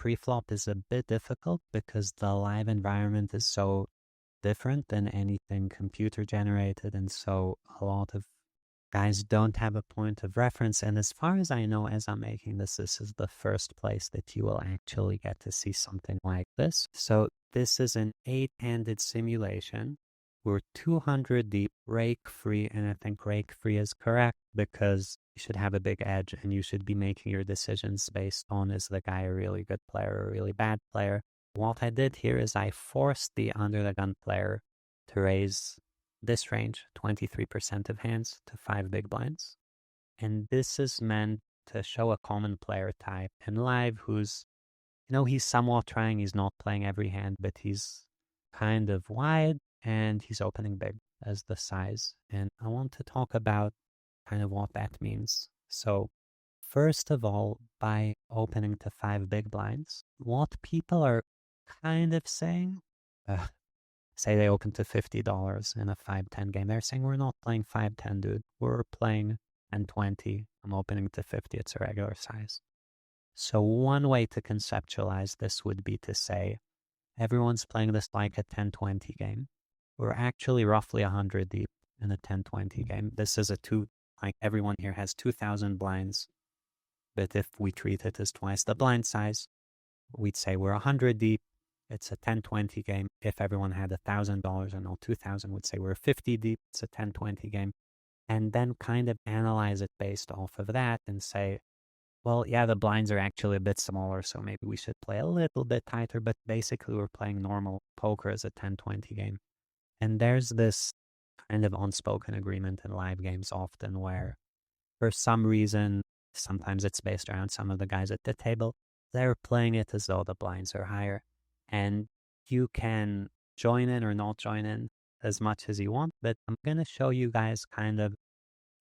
preflop is a bit difficult because the live environment is so different than anything computer generated, and so a lot of guys don't have a point of reference. And as far as I know, as I'm making this is the first place that you will actually get to see something like this. So this is an 8-handed simulation. We're 200 deep, rake free, and I think rake free is correct because you should have a big edge and you should be making your decisions based on, is the guy a really good player or a really bad player. What I did here is I forced the under the gun player to raise this range, 23% of hands, to 5 big blinds. And this is meant to show a common player type in live who's, he's somewhat trying, he's not playing every hand, but he's kind of wide and he's opening big as the size. And I want to talk about kind of what that means. So first of all, by opening to 5 big blinds, what people are kind of saying, say they open to $50 in a 5-10 game, they're saying we're not playing 5-10, dude. We're playing 10-20. I'm opening to 50. It's a regular size. So one way to conceptualize this would be to say everyone's playing this like a 10-20 game. We're actually roughly 100 deep in a 10-20 game. This is like everyone here has 2,000 blinds, but if we treat it as twice the blind size, we'd say we're 100 deep. It's a 10-20 game. If everyone had $1,000 and all 2,000, would say we're 50 deep. It's a 10-20 game. And then kind of analyze it based off of that and say, well, yeah, the blinds are actually a bit smaller, so maybe we should play a little bit tighter, but basically we're playing normal poker as a 10-20 game. And there's this kind of unspoken agreement in live games often where, for some reason, sometimes it's based around some of the guys at the table, they're playing it as though the blinds are higher. And you can join in or not join in as much as you want, but I'm going to show you guys kind of,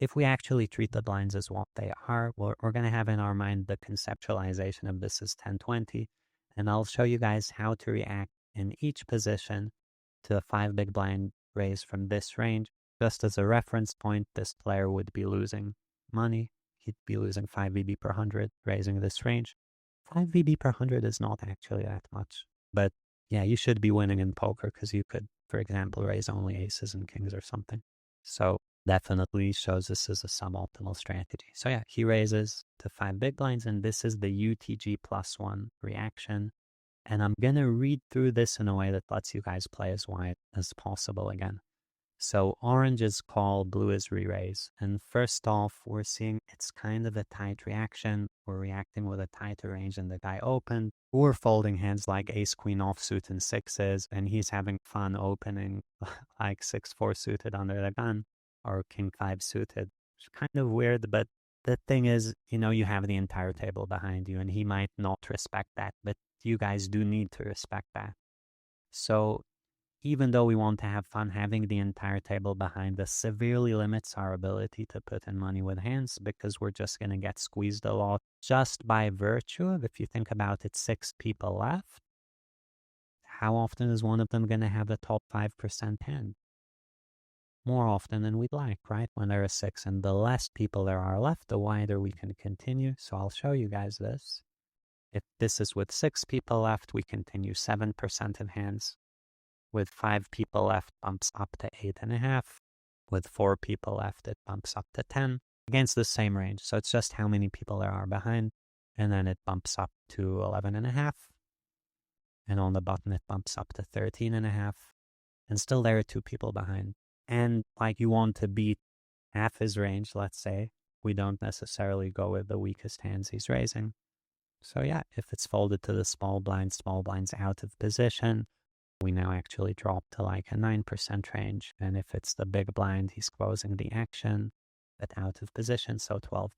if we actually treat the blinds as what they are, we're going to have in our mind the conceptualization of this as 10-20, and I'll show you guys how to react in each position to a 5 big blind raise from this range. Just as a reference point, this player would be losing money. He'd be losing 5 VB per 100 raising this range. 5 VB per 100 is not actually that much. But yeah, you should be winning in poker because you could, for example, raise only aces and kings or something. So definitely shows this is a suboptimal strategy. So yeah, he raises to 5 big blinds, and this is the UTG +1 reaction. And I'm going to read through this in a way that lets you guys play as wide as possible again. So orange is call, blue is re-raise. And first off, we're seeing it's kind of a tight reaction. We're reacting with a tighter range than the guy opened. We're folding hands like ace, queen offsuit and sixes, and he's having fun opening like 6-4 suited under the gun or king 5 suited. It's kind of weird, but the thing is, you have the entire table behind you, and he might not respect that, but you guys do need to respect that. So even though we want to have fun, having the entire table behind us severely limits our ability to put in money with hands because we're just going to get squeezed a lot just by virtue of, if you think about it, 6 people left. How often is one of them going to have the top 5% hand? More often than we'd like, right? When there are 6, and the less people there are left, the wider we can continue. So I'll show you guys this. If this is with 6 people left, we continue 7% of hands. With 5 people left, bumps up to 8.5. With 4 people left, it bumps up to 10 against the same range. So it's just how many people there are behind. And then it bumps up to 11.5. And on the button, it bumps up to 13.5. And still there are 2 people behind. And like you want to beat half his range, let's say, we don't necessarily go with the weakest hands he's raising. So yeah, if it's folded to the small blind's out of position, we now actually drop to like a 9% range. And if it's the big blind, he's closing the action, but out of position, so 12%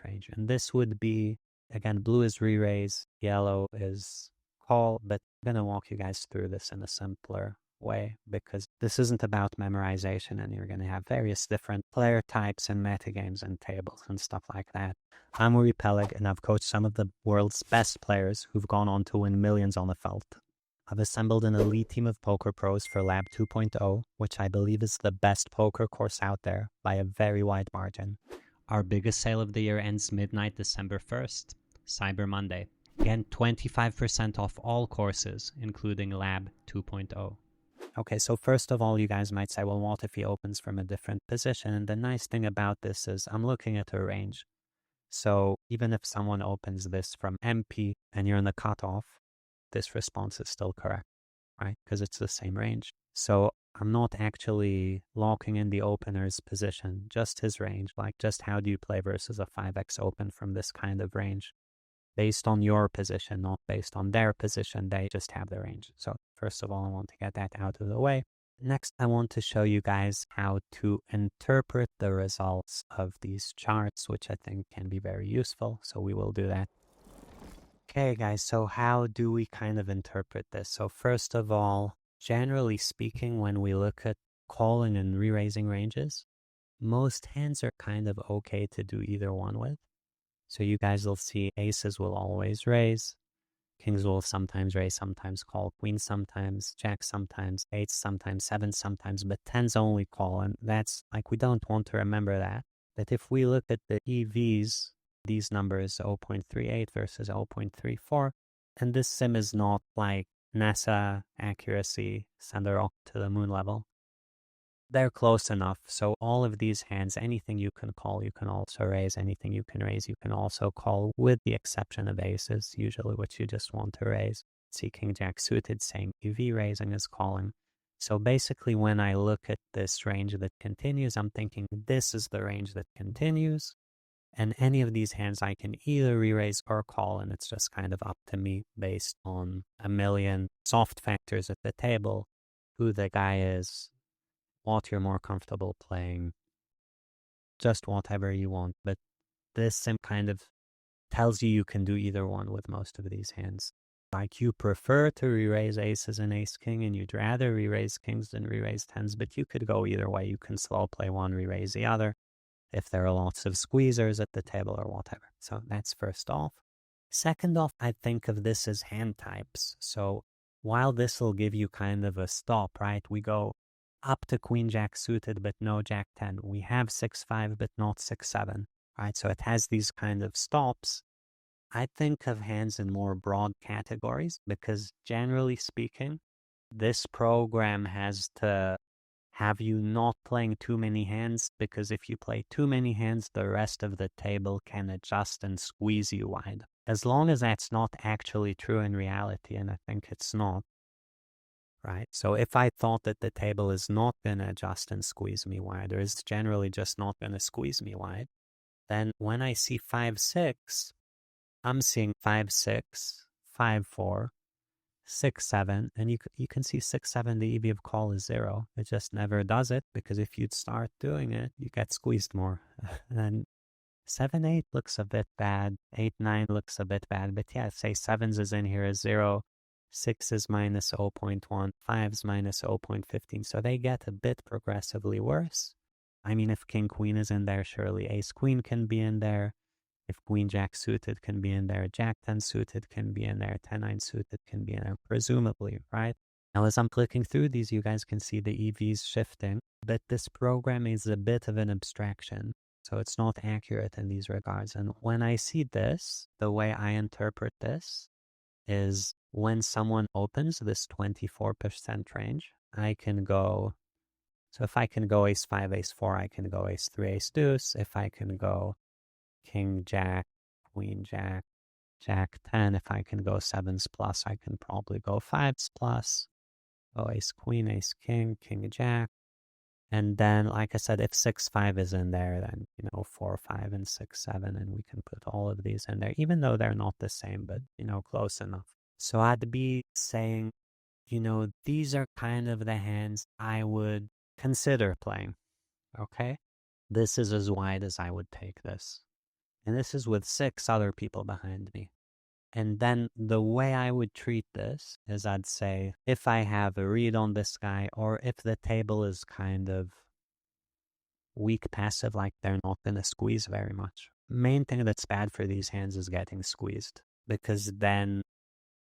range. And this would be, again, blue is re-raise, yellow is call, but I'm going to walk you guys through this in a simpler way because this isn't about memorization, and you're going to have various different player types and metagames and tables and stuff like that. I'm Uri Peleg, and I've coached some of the world's best players who've gone on to win millions on the felt. I've assembled an elite team of poker pros for Lab 2.0, which I believe is the best poker course out there by a very wide margin. Our biggest sale of the year ends midnight December 1st, Cyber Monday. Again, 25% off all courses, including Lab 2.0. Okay, so first of all, you guys might say, well, what if he opens from a different position? And the nice thing about this is I'm looking at a range. So even if someone opens this from MP and you're in the cutoff, this response is still correct, right? Because it's the same range. So I'm not actually locking in the opener's position, just his range, like just how do you play versus a 5x open from this kind of range. Based on your position, not based on their position, they just have the range. So first of all, I want to get that out of the way. Next, I want to show you guys how to interpret the results of these charts, which I think can be very useful. So we will do that. Okay, guys, so how do we kind of interpret this? So first of all, generally speaking, when we look at calling and re-raising ranges, most hands are kind of okay to do either one with. So you guys will see aces will always raise, kings will sometimes raise, sometimes call, queens sometimes, jacks sometimes, eights sometimes, sevens sometimes, but tens only call. And that's like, we don't want to remember that. But if we look at the EVs, these numbers 0.38 versus 0.34, and this sim is not like NASA accuracy, send a rock to the moon level. They're close enough. So all of these hands, anything you can call, you can also raise. Anything you can raise, you can also call, with the exception of aces, usually which you just want to raise. See king jack suited, saying EV raising is calling. So basically when I look at this range that continues, I'm thinking this is the range that continues. And any of these hands I can either re-raise or call, and it's just kind of up to me based on a million soft factors at the table, who the guy is, what you're more comfortable playing, just whatever you want. But this sim kind of tells you you can do either one with most of these hands. Like you prefer to re-raise aces and ace king, and you'd rather re-raise kings than re-raise tens, but you could go either way. You can slow play one, re-raise the other, if there are lots of squeezers at the table or whatever. So that's first off. Second off, I think of this as hand types. So while this will give you kind of a stop, right? We go up to queen jack suited, but no jack 10. We have 6-5, but not 6-7, right? So it has these kind of stops. I think of hands in more broad categories because generally speaking, this program has to have you not playing too many hands, because if you play too many hands, the rest of the table can adjust and squeeze you wide. As long as that's not actually true in reality, and I think it's not, right? So if I thought that the table is not going to adjust and squeeze me wide, or is generally just not going to squeeze me wide, then when I see 5-6, I'm seeing 5-6, 5-4, 6-7, and you can see 6-7, the EV of call is 0. It just never does it, because if you'd start doing it, you get squeezed more. And 7-8 looks a bit bad, 8-9 looks a bit bad, but yeah, say 7s is in here as 0, 6 is minus 0.1, 5 is minus 0.15, so they get a bit progressively worse. I mean, if king queen is in there, surely ace queen can be in there. If queen jack suited can be in there, jack 10 suited can be in there, 10-9 suited can be in there, presumably, right? Now, as I'm clicking through these, you guys can see the EVs shifting, but this program is a bit of an abstraction, so it's not accurate in these regards. And when I see this, the way I interpret this is when someone opens this 24% range, I can go, so if I can go ace 5, ace 4, I can go ace 3, ace deuce. If I can go king, jack, queen, jack, jack 10. If I can go 7s plus, I can probably go 5s plus. Go ace, queen, ace, king, king, jack. And then, like I said, if 6-5 is in there, then, 4-5 and 6-7, and we can put all of these in there, even though they're not the same, but, close enough. So I'd be saying, these are kind of the hands I would consider playing, okay? This is as wide as I would take this. And this is with 6 other people behind me. And then the way I would treat this is I'd say, if I have a read on this guy, or if the table is kind of weak passive, like they're not going to squeeze very much. Main thing that's bad for these hands is getting squeezed, because then,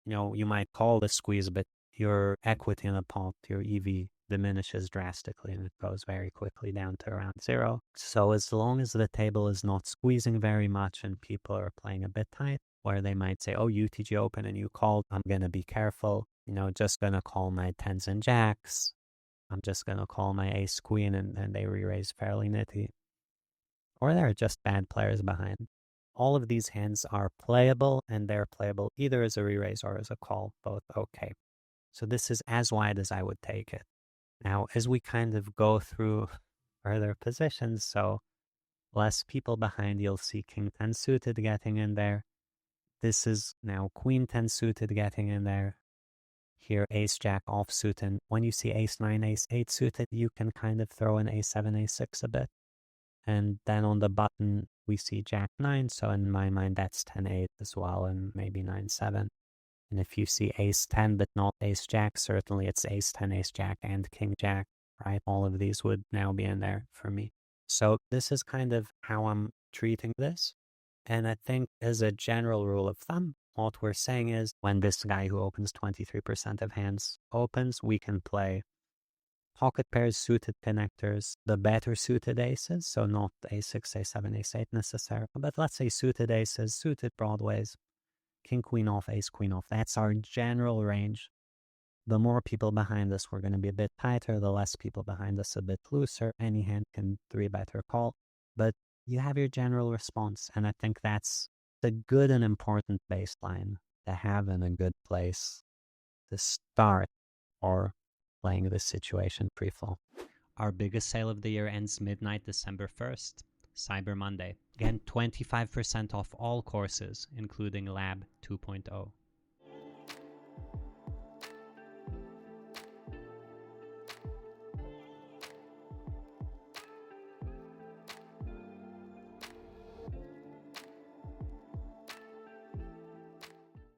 you might call the squeeze, but your equity in the pot, your EV, diminishes drastically, and it goes very quickly down to around 0. So as long as the table is not squeezing very much and people are playing a bit tight, where they might say, oh, UTG open and you called, I'm going to be careful, you know, just going to call my tens and jacks. I'm just going to call my ace queen and they re-raise fairly nitty. Or there are just bad players behind. All of these hands are playable, and they're playable either as a re-raise or as a call, both okay. So this is as wide as I would take it. Now, as we kind of go through further positions, so less people behind, you'll see king 10 suited getting in there. This is now queen 10 suited getting in there. Here, ace jack offsuit, and when you see ace 9, ace 8 suited, you can kind of throw in a7, a6 a bit. And then on the button, we see jack 9, so in my mind, that's 10-8 as well, and maybe 9-7. And if you see ace 10 but not ace jack, certainly it's ace 10, ace jack, and king jack, right? All of these would now be in there for me. So this is kind of how I'm treating this. And I think as a general rule of thumb, what we're saying is when this guy who opens 23% of hands opens, we can play pocket pairs, suited connectors, the better suited aces, so not a6, a7, a8 necessarily, but let's say suited aces, suited broadways, king, queen off, ace, queen off. That's our general range. The more people behind us, we're going to be a bit tighter. The less people behind us, a bit looser. Any hand can 3-bet or call, but you have your general response, and I think that's a good and important baseline to have in a good place to start or playing this situation pre-flop. Our biggest sale of the year ends midnight December 1st, Cyber Monday. Again, 25% off all courses, including Lab 2.0.